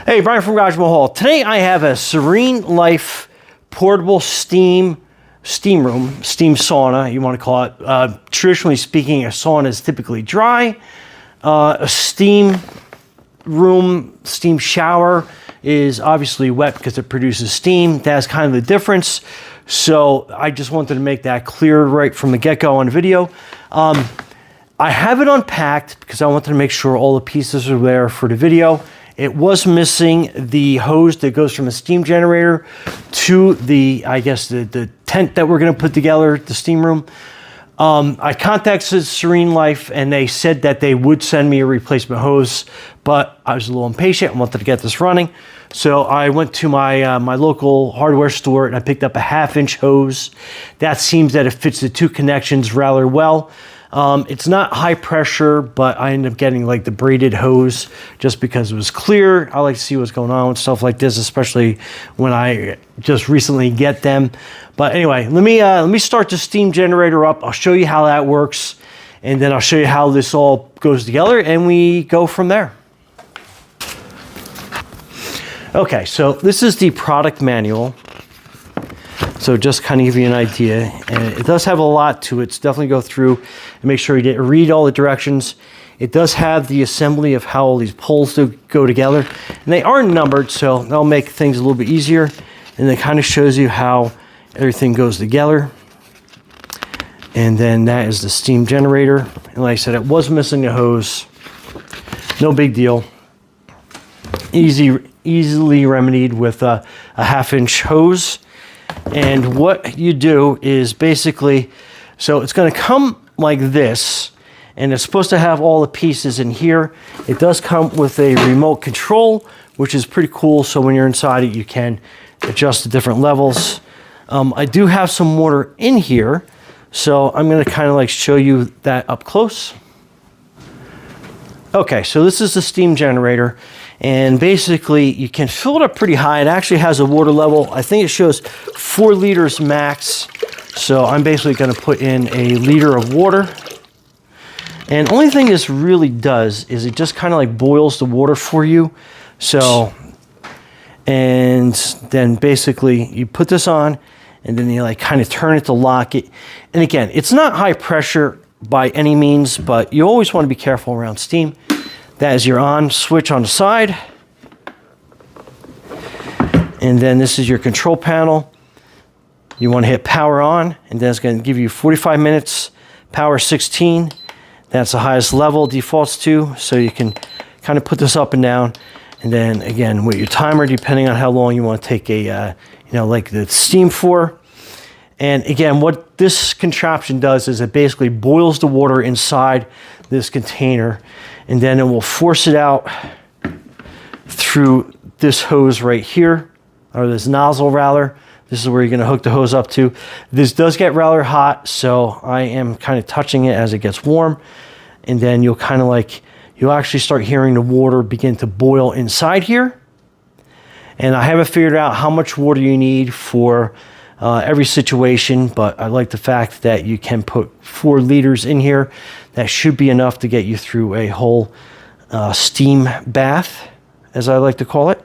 Hey, Brian from Garage Mahal. Today I have a Serene Life portable steam room, steam sauna, you want to call it. Traditionally speaking, a sauna is typically dry. A steam room, steam shower is obviously wet because it produces steam. That's kind of the difference. So I just wanted to make that clear right from the get-go on the video. I have it unpacked because I wanted to make sure all the pieces are there for the video. It was missing the hose that goes from the steam generator to the, I guess, the tent that we're going to put together, the steam room. I contacted Serene Life and they said that they would send me a replacement hose, but I was a little impatient and wanted to get this running. So I went to my my local hardware store and I picked up a 1/2-inch hose. That seems that it fits the two connections rather well. It's not high pressure, but I ended up getting like the braided hose just because it was clear. I like to see what's going on with stuff like this, especially when I just recently get them. But anyway, let me start the steam generator up. I'll show you how that works, and then I'll show you how this all goes together, and we go from there. Okay, so this is the product manual. So just kind of give you an idea, and it does have a lot to it. So definitely go through and make sure you read all the directions. It does have the assembly of how all these poles go together, and they are numbered, so that'll make things a little bit easier. And it kind of shows you how everything goes together. And then that is the steam generator. And like I said, it was missing a hose. No big deal. Easily remedied with a 1/2-inch hose. And what you do is basically, so it's going to come like this, and it's supposed to have all the pieces in here. It does come with a remote control, which is pretty cool. So when you're inside it, you can adjust the different levels. I do have some water in here, so I'm going to kind of like show you that up close. Okay, so this is the steam generator. And basically, you can fill it up pretty high. It actually has a water level. I think it shows 4 liters max. So I'm basically going to put in a liter of water. And the only thing this really does is it just kind of like boils the water for you. So, and then basically you put this on, and then you like kind of turn it to lock it. And again, it's not high pressure by any means, but you always want to be careful around steam. That is your on switch on the side. And then this is your control panel. You want to hit power on, and then it's going to give you 45 minutes, power 16. That's the highest level, defaults to. So you can kind of put this up and down. And then again, with your timer, depending on how long you want to take a, like the steam for. And again, what this contraption does is it basically boils the water inside this container, and then it will force it out through this hose right here, or this nozzle rather. This is where you're going to hook the hose up to. This does get rather hot, so I am kind of touching it as it gets warm, and then you'll kind of like, you'll actually start hearing the water begin to boil inside here. And I haven't figured out how much water you need for every situation, but I like the fact that you can put 4 liters in here. That should be enough to get you through a whole steam bath, as I like to call it.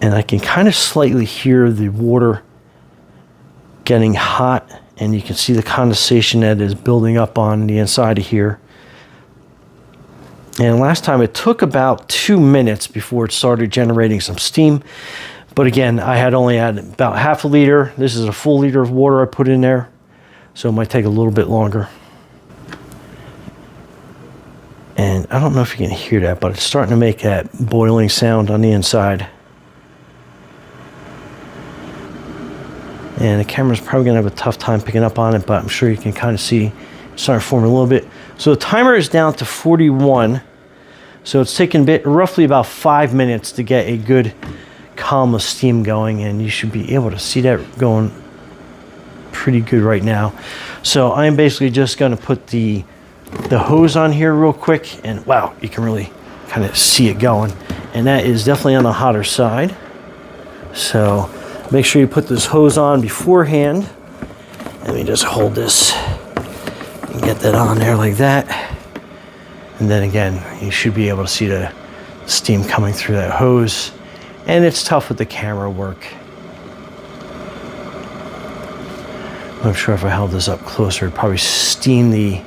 And I can kind of slightly hear the water getting hot, and you can see the condensation that is building up on the inside of here. And last time it took about 2 minutes before it started generating some steam. But again, I had only had about 1/2 liter. This is a full liter of water I put in there, so it might take a little bit longer. And I don't know if you can hear that, but it's starting to make that boiling sound on the inside. And the camera's probably going to have a tough time picking up on it, but I'm sure you can kind of see it's starting to form a little bit. So the timer is down to 41. So it's taken roughly about 5 minutes to get a good column of steam going, and you should be able to see that going pretty good right now. So I'm basically just going to put the hose on here real quick, and wow, you can really kind of see it going, and that is definitely on the hotter side. So make sure you put this hose on beforehand. Let me just hold this and get that on there like that. And then again, you should be able to see the steam coming through that hose. And it's tough with the camera work. I'm sure if I held this up closer, it'd probably steam the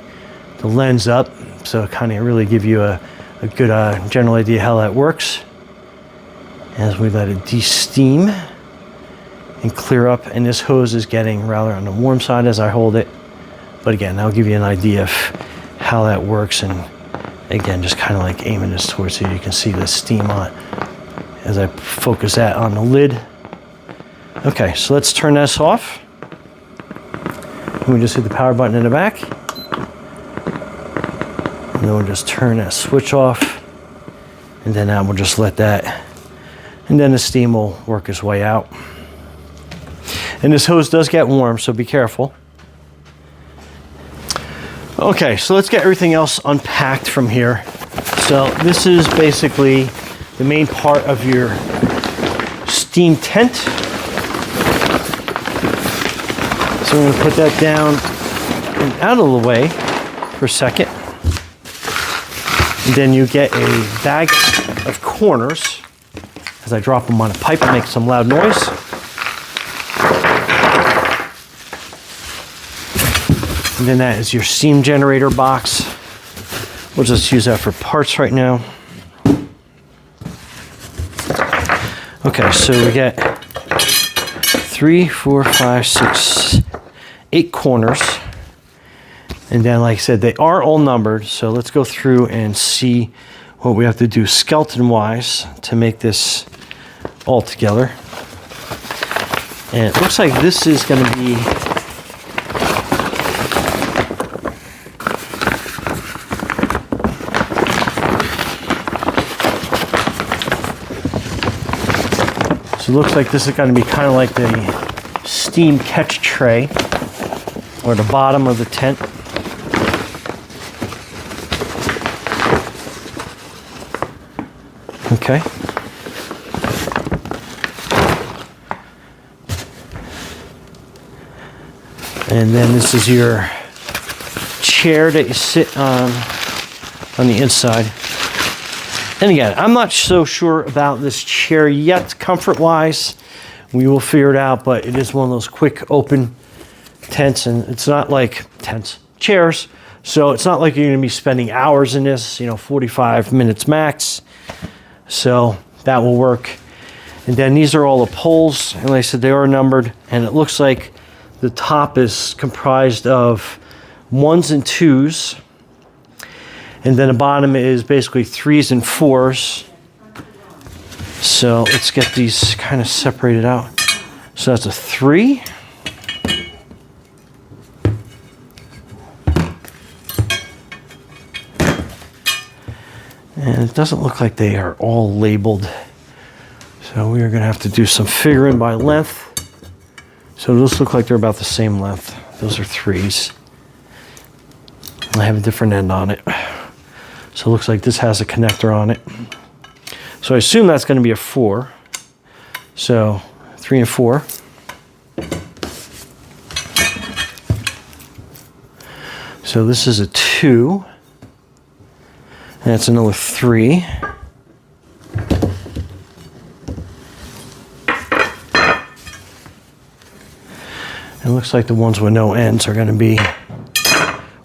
lens up. So kind of really give you a good general idea how that works. As we let it de-steam and clear up. And this hose is getting rather on the warm side as I hold it. But again, that'll give you an idea of how that works. And again, just kind of like aiming this towards so you can see the steam on as I focus that on the lid. Okay, so let's turn this off. And we just hit the power button in the back. And then we'll just turn that switch off. And then we'll just let that, and then the steam will work its way out. And this hose does get warm, so be careful. Okay, so let's get everything else unpacked from here. So this is basically the main part of your steam tent. So we're gonna put that down and out of the way for a second. And then you get a bag of corners. As I drop them on a pipe, it makes some loud noise. And then that is your steam generator box. We'll just use that for parts right now. Okay, so we get 3, 4, 5, 6, 8 corners. And then, like I said, they are all numbered. So let's go through and see what we have to do skeleton-wise to make this all together. And it looks like this is going to be so it looks like this is going to be kind of like the steam catch tray or the bottom of the tent. Okay. And then this is your chair that you sit on the inside. And again, I'm not so sure about this chair yet, comfort-wise. We will figure it out, but it is one of those quick open tents, and it's not like chairs. So it's not like you're gonna be spending hours in this, 45 minutes max. So that will work. And then these are all the poles, and like I said, they are numbered, and it looks like the top is comprised of 1s and 2s, and then the bottom is basically 3s and 4s. So let's get these kind of separated out. So that's a 3. And it doesn't look like they are all labeled. So we are going to have to do some figuring by length. So those look like they're about the same length. Those are 3s. I have a different end on it. So it looks like this has a connector on it. So I assume that's going to be a 4. So 3 and 4. So this is a 2. And that's another 3. It looks like the ones with no ends are going to be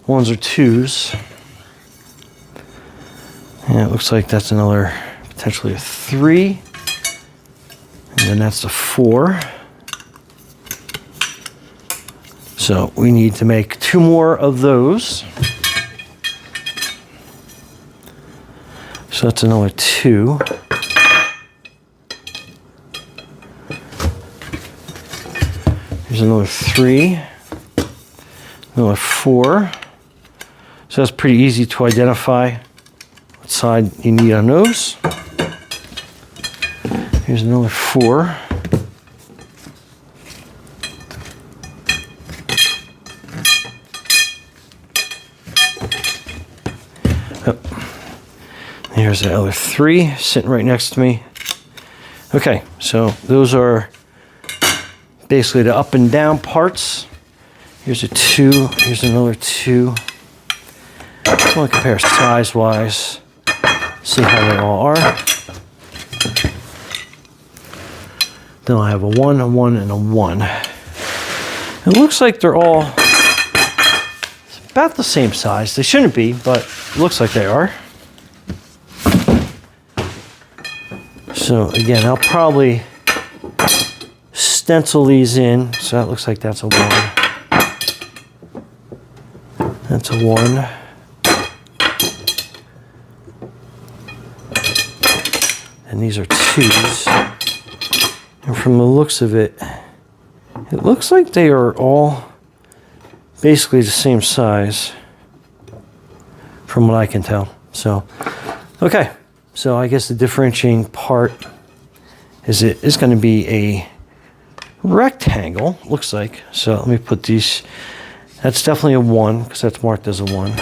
1s or 2s. And it looks like that's another, potentially a 3. And then that's a 4. So we need to make 2 more of those. So that's another 2. Here's another 3. Another 4. So that's pretty easy to identify what side you need on those. Here's another 4. Here's the other 3 sitting right next to me. Okay, so those are basically the up and down parts. Here's a 2, here's another 2. I want to compare size-wise, see how they all are. Then I have a 1, a 1, and a 1. It looks like they're all about the same size. They shouldn't be, but it looks like they are. So again, I'll probably stencil these in. So that looks like that's a 1. That's a 1. And these are 2s. And from the looks of it, it looks like they are all basically the same size from what I can tell. So, okay. So I guess the differentiating part is it is going to be a rectangle, looks like. So let me put these. That's definitely a 1 because that's marked as a 1.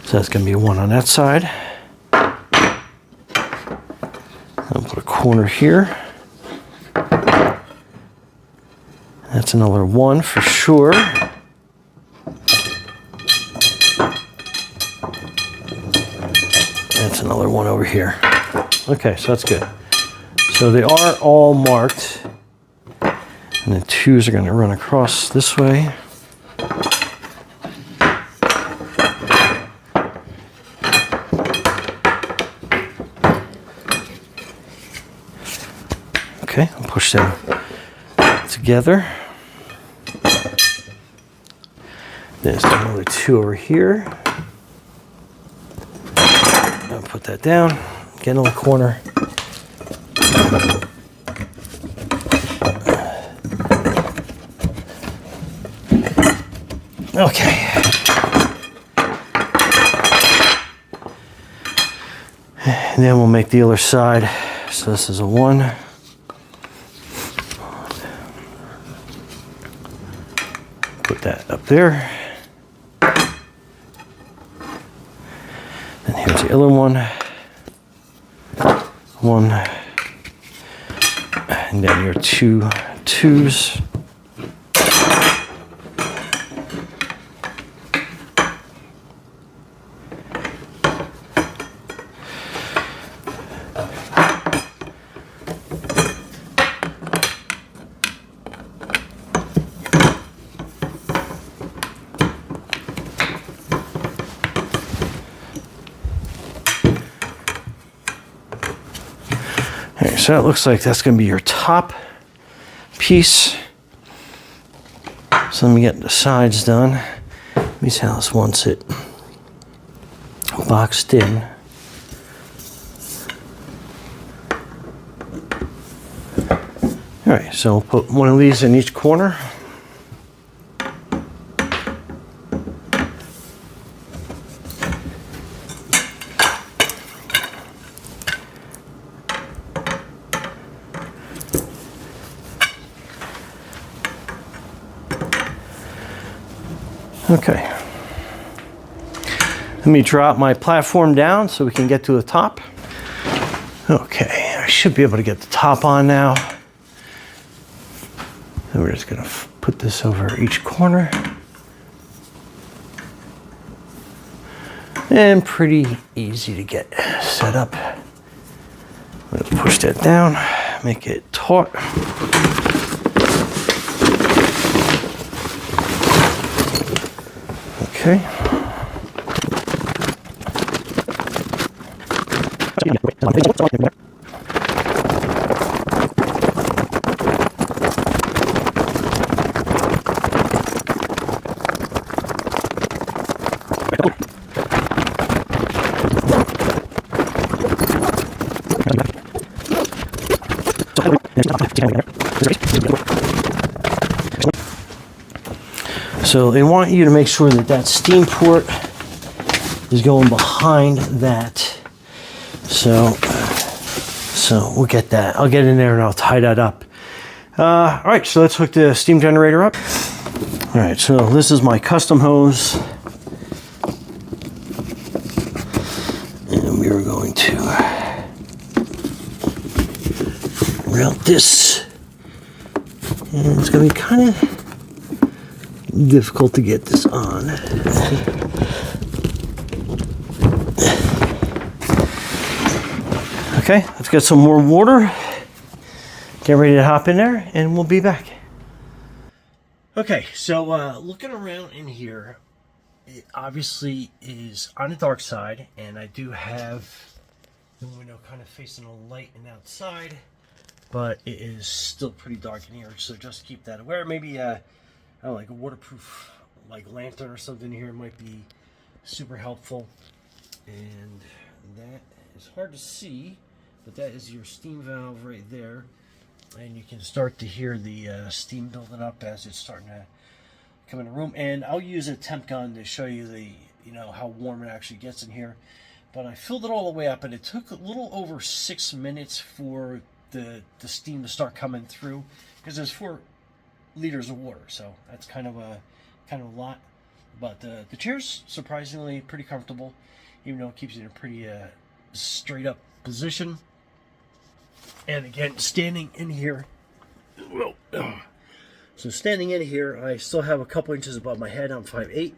So that's going to be a 1 on that side. I'll put a corner here. That's another 1 for sure. That's another 1 over here. Okay, so that's good. So they are all marked. And the 2s are going to run across this way. Okay, I'll push them together. There's another 2 over here. I'll put that down, get in the corner. Okay. And then we'll make the other side. So this is a 1. Put that up there. And here's the other 1. 1. And then your 2 2s. So it looks like that's going to be your top piece. So let me get the sides done. Let me see how this wants it boxed in. All right, so we'll put one of these in each corner. Okay, let me drop my platform down so we can get to the top. Okay, I should be able to get the top on now. And we're just gonna put this over each corner. And pretty easy to get set up. I'm gonna push that down, make it taut. Okay. So they want you to make sure that that steam port is going behind that. So we'll get that. I'll get in there and I'll tie that up. All right, so let's hook the steam generator up. All right, so this is my custom hose. And we are going to route this. And it's going to be kind of difficult to get this on. Okay, let's get some more water. Get ready to hop in there, and we'll be back. Okay, so looking around in here, it obviously is on the dark side, and I do have the window kind of facing the light and outside, but it is still pretty dark in here, so just keep that aware. Maybe I don't know, like a waterproof like lantern or something here might be super helpful. And that is hard to see, but that is your steam valve right there, and you can start to hear the steam building up as it's starting to come in the room. And I'll use a temp gun to show you the how warm it actually gets in here. But I filled it all the way up, and it took a little over 6 minutes for the steam to start coming through, because there's 4 liters of water, so that's kind of a lot. But the chair's surprisingly pretty comfortable, even though it keeps you in a pretty straight up position. And again, standing in here, so standing in here, I still have a couple inches above my head. I'm 5'8",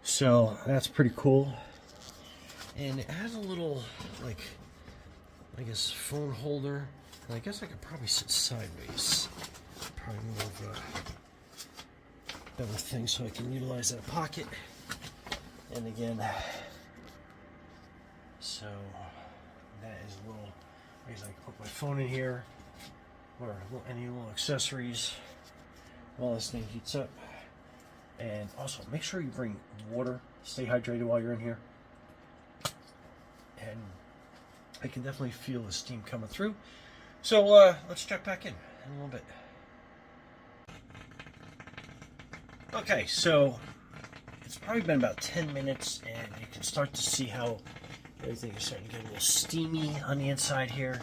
so that's pretty cool. And it has a little, like, I guess, phone holder. And I guess I could probably sit sideways. Probably more of a better thing so I can utilize that pocket. And again, so that is a little, I guess I can put my phone in here, or any little accessories while this thing heats up. And also make sure you bring water, stay hydrated while you're in here. And I can definitely feel the steam coming through. So let's check back in a little bit. Okay, so it's probably been about 10 minutes, and you can start to see how everything is starting to get a little steamy on the inside here.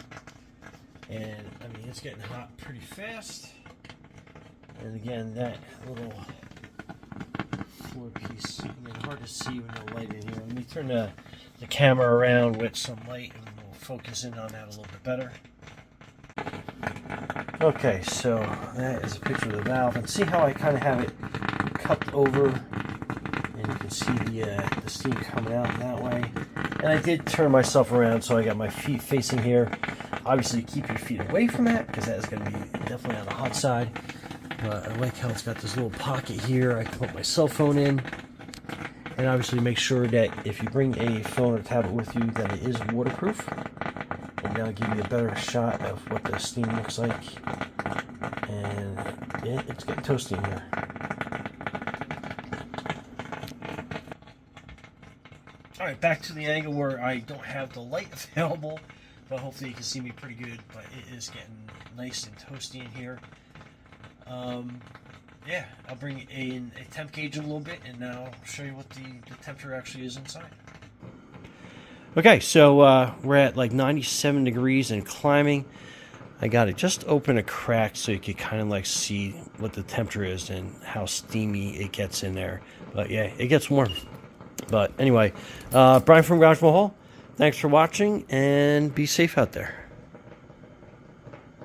And I mean, it's getting hot pretty fast. And again, that little floor piece, again, hard to see with no light in here. Let me turn the camera around with some light, and we'll focus in on that a little bit better. Okay, so that is a picture of the valve, and see how I kind of have it cupped over, and you can see the steam coming out that way. And I did turn myself around, so I got my feet facing here. Obviously, keep your feet away from that, because that is going to be definitely on the hot side. But I like how it's got this little pocket here. I can put my cell phone in. And obviously make sure that if you bring a phone or tablet with you, that it is waterproof. And that'll give you a better shot of what the steam looks like. And yeah, it's getting toasty in here. Alright, back to the angle where I don't have the light available, but hopefully you can see me pretty good. But it is getting nice and toasty in here. Yeah, I'll bring in a temp gauge in a little bit, and then I'll show you what the temperature actually is inside. Okay, so we're at like 97 degrees and climbing. I got it just open a crack so you can kind of like see what the temperature is and how steamy it gets in there. But yeah, it gets warm. But anyway, Brian from Garage Mahal, thanks for watching, and be safe out there.